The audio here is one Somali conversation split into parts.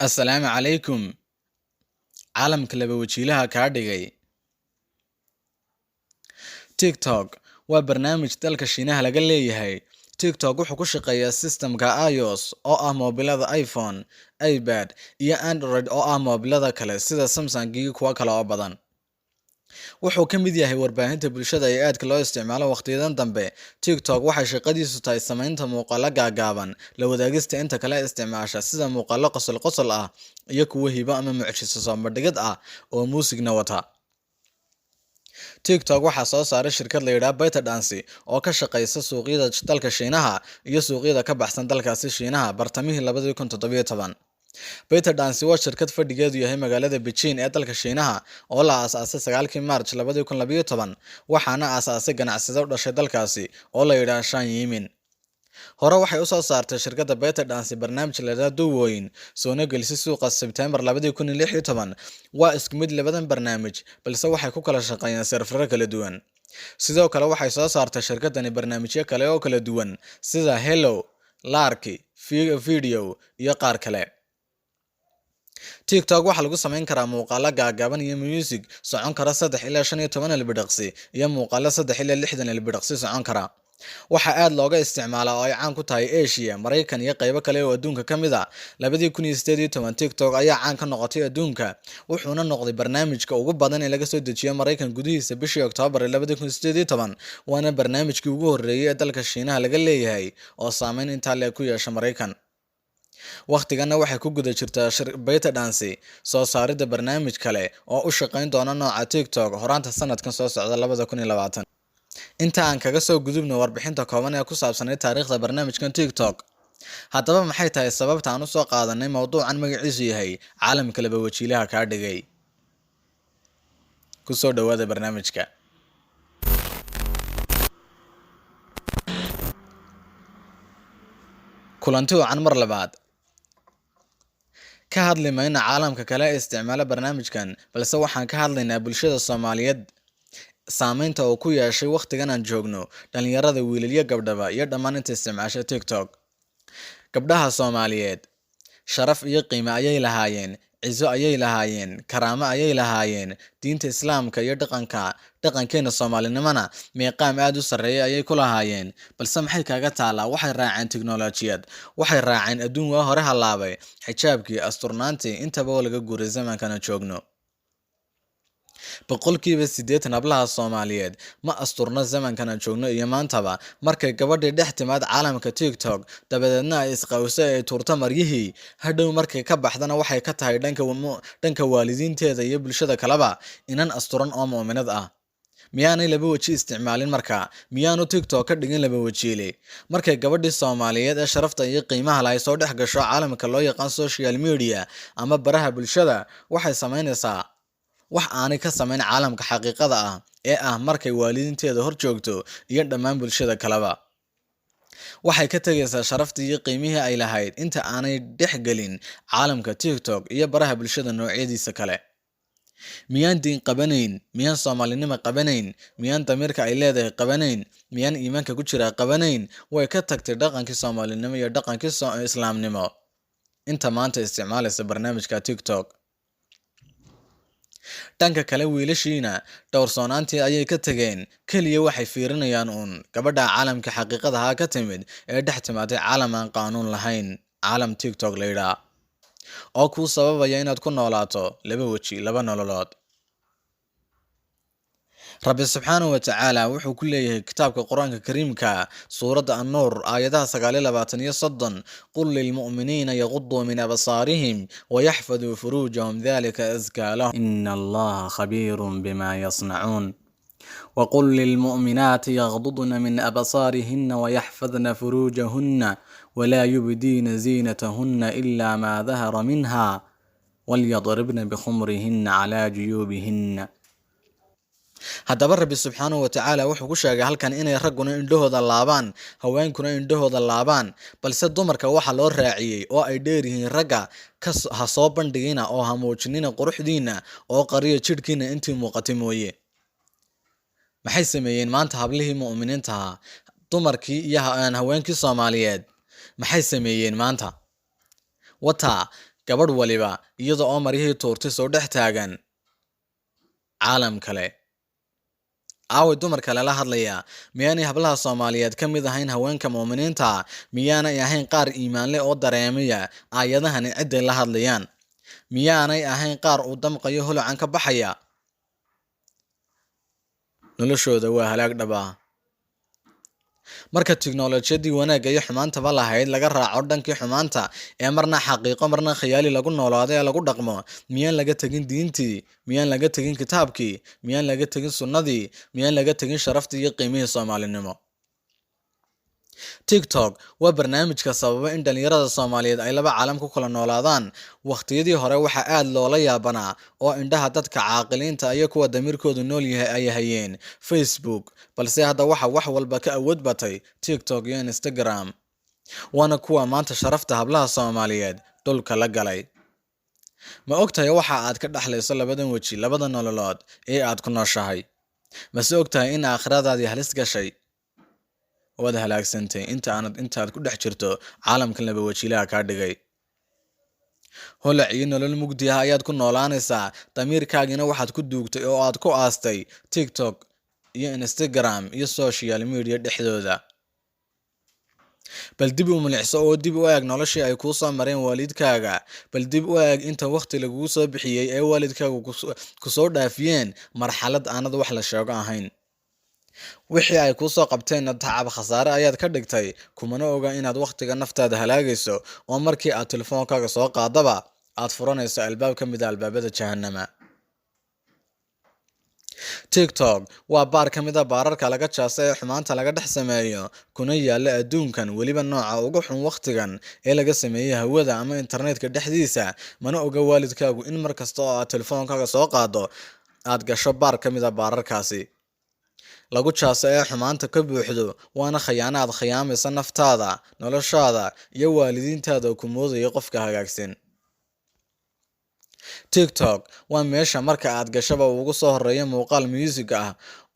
السلام عليكم. caalamka laba wajiilaha kaa dhigay. TikTok waa barnaamij dalka Shiinaha laga leeyahay. TikTok wuxuu ku shaqeeyaa systemka iOS oo ah moobilada iPhone, iPad iyo Android oo ah moobilada kale sida Samsung iyo kuwa kale oo badan. Wuxuu ka mid yahay warbaahinta bulshada ee aadka loo isticmaalo waqtiyadan dambe. TikTok waxay shaqadiisu tahay samaynta muuqaalo gaagaaban, la wadaagista inta kale isticmaasha sida muuqaalo qosol ah iyo kuwo hibo ama mucjiso soo bandhigid ah oo muusigna wata. TikTok waxaa soo saaray shirkad la yiraahdo ByteDance oo ka shaqeysa suuqyada dalka Shiinaha iyo suuqyada ka baxsan dalkaasi Shiinaha bartamihii 2017. ByteDance waa shirkad fadhigeedu yahay magaalada Beijing ee dalka Shiinaha oo la aasaasay 9kii Maarch 2012 waxaana aasaasay ganacsade u dhashay dalkaasi oo la yiraahdo Shan Yimin. Hore waxay u soo saartay shirkadda ByteDance barnaamij la yiraahdo Douyin soona gelisay suuqa September 2016. Waa isku mid labadan barnaamij balse waxay ku kala shaqeeyaan serverro kala duwan. Sidoo kale waxay soo saartay shirkaddani barnaamijyo kale oo kala duwan sida Hello, Larky, Video iyo qaar kale. TikTok waxaa lagu samayn karaa muuqaalo gaagaaban iyo music socon kara 3 ilaa 15 ilbiriqsi iyo muuqaalo 3 ilaa 60 ilbiriqsi socon kara. Waxaa aad looga isticmaalaa oo ay caan ku tahay Asia, Mareykan iyo qaybo kale oo adduunka ka mid ah. 2018 TikTok ayaa caan ka noqotay adduunka, wuxuuna noqday barnaamijka ugu badan ee laga soo dejiyo Mareykan gudihiisa bishii Oktoobar 2018, waana barnaamijkii ugu horreeyay ee dalka Shiinaha laga leeyahay oo saameyn intaa le'eg ku yeesha Mareykan. Waqtigana waxay ku guda jirtaa ByteDance soo saaridda barnaamij kale oo u shaqeyn doona nooca TikTok horaanta sanadkan soo socda 2020. Inta aan kaga soo gudubno warbixinta kooban ee ku saabsan taariikhda barnaamijkan TikTok. Haddaba maxay tahay sababta aan u soo qaadanay mowduucan magaciisu yahay caalamka laba wajiilaha kaa dhigay? Ku soo dhawaada barnaamijka. kulanti wacan mar labaad. Ka hadli mayna caalamka kale ee isticmaala barnaamijkan balse waxaan ka hadlaynaa bulshada Soomaaliyeed saameynta oo ku yeeshay waqtigan aan joogno dhalinyarada wiilal iyo gabdhaba iyo dhammaan inta isticmaasha TikTok. Gabdhaha Soomaaliyeed sharaf iyo qiimo ayay lahaayeen, cizo ayay lahaayeen, karaamo ayay lahaayeen, diinta Islaamka iyo dhaqankeena Soomaalinimana meeqaam aad u sarreeya ayay ku lahaayeen. Balse maxay kaga taalaa? Waxay raaceen tiknoolajiyad, waxay raaceen adduun waa hore halaabay, xijaabkii, asturnaantii intaba oo laga guuray zamankana joogno. 80% hablaha Soomaaliyeed ma asturna zamankana joogno iyo maantaba. Markay gabadhii dhex timaad caalamka TikTok dabadeedna ay isqawso ay tuurto maryihii, hadhow markay ka baxdana waxay ka tahay dhanka waalidiinteeda iyo bulshada kaleba inan asturan oo mu'minad ah. Miyaanay laba waji isticmaalin marka? Miyaanu TikTok ka dhigin laba wajiile? Markay gabadhii Soomaaliyeed ee sharafta iyo qiimaha leh ay soo dhex gasho caalamka loo yaqaan social media ama baraha bulshada, waxay samaynaysaa wax aanay ka samayn caalamka xaqiiqada ah ee ah markay waalidiinteeda hor joogto iyo dhammaan bulshada kaleba. Waxay ka tagaysaa sharaftii iyo qiimihii ay lahayd inta aanay dhex gelin caalamka TikTok iyo baraha bulshada noocyadiisa kale. Miyaan diin qabanayn? Miyaan Soomaalinimo qabanayn? Miyaan damiirka ay leedahay qabanayn? Miyaan iimaanka ku jira qabanayn? Way ka tagtay dhaqankii Soomaalinimo iyo dhaqankii Islaamnimo inta maanta isticmaalaysa barnaamijka TikTok. Dhanka kale wiilashiina dhowrsoonaantii ayay ka tageen, kaliya waxay fiirinayaan uun gabadha caalamka xaqiiqada ah ka timid ee dhex timaaday caalam aan qaanuun lahayn, caalam TikTok la yidhaa oo kuu sababaya inaad ku noolaato laba waji, laba nololood. Rabbi subxaanahu wa tacaala wuxuu ku leeyahay kitaabka Quraanka Kariimka suuradda An-Nuur aayadaha 29 iyo 30: qul lilmu'miniina yaghuduu min absaarihim wayaxfaduu furuujahum dhalika azkaa lahum inna allaha khabiirun bimaa yasnacuun وقل للمؤمنات يغضضن من أبصارهن ويحفظن فروجهن ولا يبدين زينتهن إلا ما ظهر منها وليضربن بخمرهن على جيوبهن. haddaba rabbi subxaanahu watacaala wuxuu ku sheegay halkan inay ragguna indhahooda laabaan haweenkuna indhahooda laabaan balse dumarka waxa loo raaciyey oo ay dheer yihiin ragga ha soo bandhigina oo ha muujinina quruxdiina oo qariyo jidhkiina intii muuqatay mooye. maxay sameeyeen maanta hablihii mu'miniintaha dumarkii iyo haweenkii Soomaaliyeed maxay sameeyeen maanta? wataa gabadh waliba iyada oo maryihii tuurtay soo dhex taagan caalam kale. aaway dumarka lala hadlayaa miyaanay hablaha Soomaaliyeed ka mid ahayn haweenka mu'miniinta? miyaanay ahayn qaar iimaan leh oo dareemaya aayadahan ciday la hadlayaan? miyaanay ahayn qaar uu damqayo holacan ka baxaya? noloshooda waa halaag dhab ah. marka tiknoolajiyadii wanaagga iyo xumaantaba lahayd laga raaco dhankii xumaanta ee marna xaqiiqo marna khiyaali lagu noolaado ee lagu dhaqmo, miyaan laga tegin diintii? miyaan laga tegin kitaabkii? miyaan laga tegin sunnadii? miyaan laga tegin sharaftii iyo qiimihii Soomaalinimo? TikTok waa barnaamijka sababa in dhalinyarada Soomaaliyeed ay laba caalam ku kala noolaadaan. waqtiyadii hore waxaa aad loola yaabanaa oo indhaha dadka caaqiliinta iyo kuwa damiirkoodu nool yahay ay hayeen Facebook, balse hadda waxa wax walba ka awood batay TikTok iyo Instagram. waana kuwa maanta sharafta hablaha Soomaaliyeed dhulka la galay. ma ogtahay waxa aad ka dhaxlayso labadan weji, labada nololood ee aad ku nooshahay? mase ogtahay in aakhiradaadii halis gashay? waad halaagsantay intaad ku dhex jirto caalamkan laba wajiilaha kaa dhigay. holac iyo nolol mugdi ah ayaad ku noolaanaysaa, damiirkaagina waxaad ku duugtay oo aad ku aastay TikTok iyo Instagram iyo social media dhexdooda. bal dib u milicso oo dib u eeg noloshii ay kuu soo mareen waalidkaaga. bal dib u eeg inta waqti lagugu soo bixiyey ee waalidkaagu ku soo dhaafiyeen marxalad aanad wax la sheego ahayn. wixii ay kuu soo qabteenna tacab khasaare ayaad ka dhigtay, kumana oga inaad waqtiga naftaada halaagayso oo markii aad telefoonkaaga soo qaadaba aad furanayso albaab ka mid a albaabada jahannama. TikTok waa baar ka mid a baararka laga jaaso ee xumaanta laga dhex sameeyo, kuna yaala adduunkan, weliba nooca ugu xun waqtigan ee laga sameeyey hawada ama internetka dhexdiisa. mana oga waalidkaagu in mar kasta oo aad telefoonkaaga soo qaado aad gasho baar ka mid a baararkaasi lagu jaaso ee xumaanta ka buuxdo. waana khiyaano aad khiyaamaysa naftaada, noloshaada iyo waalidiintaada ku moodaya qofka hagaagsan. TikTok waa meesha marka aad gashaba ugu soo horeeya muuqaal music ah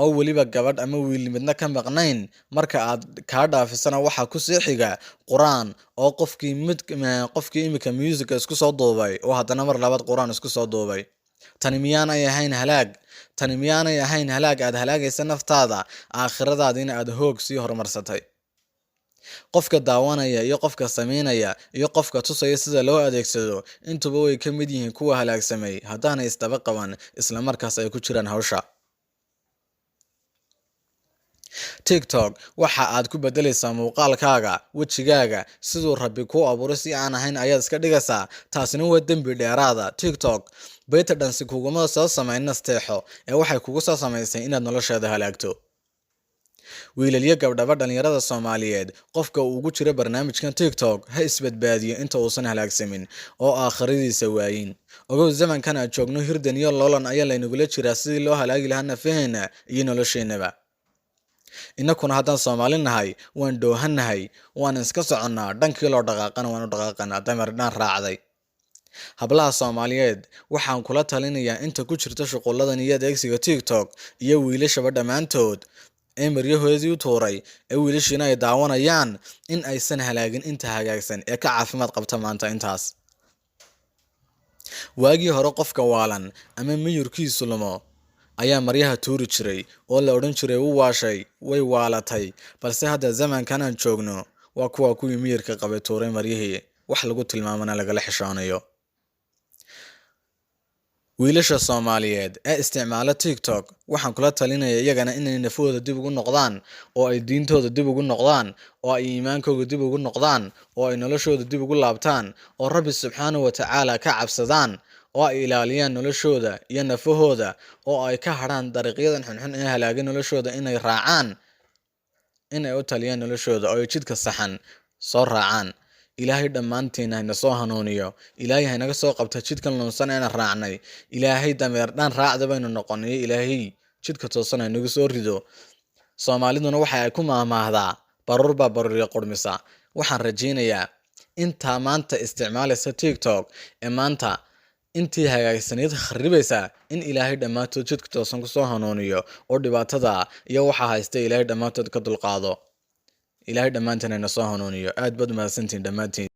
oo weliba gabadh ama wiil midna ka maqnayn. marka aad kaa dhaafisana waxaa ku sii xiga quraan oo qofkii imika musica isku soo duubay oo haddana mar labaad quraan isku soo duubay. tani miyaanay ahayn halaag aad halaagaysa naftaada, aakhiradaadiina aad hoog sii horumarsatay? qofka daawanaya iyo qofka samaynaya iyo qofka tusaya sida loo adeegsado intuba way ka mid yihiin kuwa halaagsamay haddaanay isdaba qaban isla markaas ay ku jiraan hawsha. TikTok waxa aad ku bedelaysaa muuqaalkaaga, wejigaaga, siduu rabbi kuu abuuray si aan ahayn ayaad iska dhigaysaa. taasina waa dembi dheeraada. TikTok beta dhansi kuguma soo samayn nasteexo ee waxay kugu soo samaysay inaad noloshaada halaagto. wiilalyo gabdhaba dhalinyarada Soomaaliyeed, qofka uu ugu jira barnaamijkan TikTok ha isbadbaadiyo inta uusan halaagsamin oo aakhiradiisa waayin. ogow zamankan aad joogno hirdan iyo loolan ayaa laynagula jiraa sidii loo halaagi lahaa nafaheena iyo nolosheenaba. innakuna haddaan Soomaali nahay waan dhoohanahay, waan iska soconnaa, dhankii loo dhaqaaqana waan u dhaqaaqanaa, dameer dhaan raacday. hablaha Soomaaliyeed waxaan kula talinayaa inta ku jirta shuqulladan iyo adeegsiga TikTok iyo wiilashaba dhammaantood ee maryahoodii u tuuray ee wiilashiina ay daawanayaan in aysan halaagin inta hagaagsan ee ka caafimaad qabta maanta intaas. waagii hore qofka waalan ama miyirkiisu lumo ayaa maryaha tuuri jiray oo la odhan jiray u waashay, way waalatay. balse hadda zamankan aan joogno waa kuwii miyirka qabay tuuray maryihii, wax lagu tilmaamana lagala xishoonayo. wiilasha Soomaaliyeed ee isticmaala TikTok waxaan kula talinaya iyagana inay nafooda dib ugu noqdaan oo ay diintooda dib ugu noqdaan oo ay iimaankooda dib ugu noqdaan oo ay noloshooda dib ugu laabtaan oo Rabbi subxaanahu wa tacaala ka cabsadaan oo ay ilaaliyaan noloshooda iyo nafahooda oo ay ka hadhaan dariiqyadan xunxun ee halaagay noloshooda inay raacaan, inay u taliyaan noloshooda oo ay jidka saxan soo raacaan. ilaahay dhammaanteena hayna soo hanuuniyo, ilaahay haynaga soo qabta jidkan lunsan eena raacnay, ilaahay dameer dhaan raacda baynu noqonay, ilaahay jidka toosan inagu soo rido. Soomaaliduna waxa ay ku maahmaahdaa barur baa baruriyo qurmisa. Waxaan rajaynayaa intaa maanta isticmaalaysa TikTok ee maanta intii hagaagsaneyd kharibaysa in Ilaahay dhammaantood jidka toosan ku soo hanuuniyo oo dhibaatada iyo waxa haysta Ilaahay dhammaantood ka dulqaado. Ilaahay dhammaanteen ayna soo hanuuniyo. Aad baad mahadsantihiin dhammaantiin.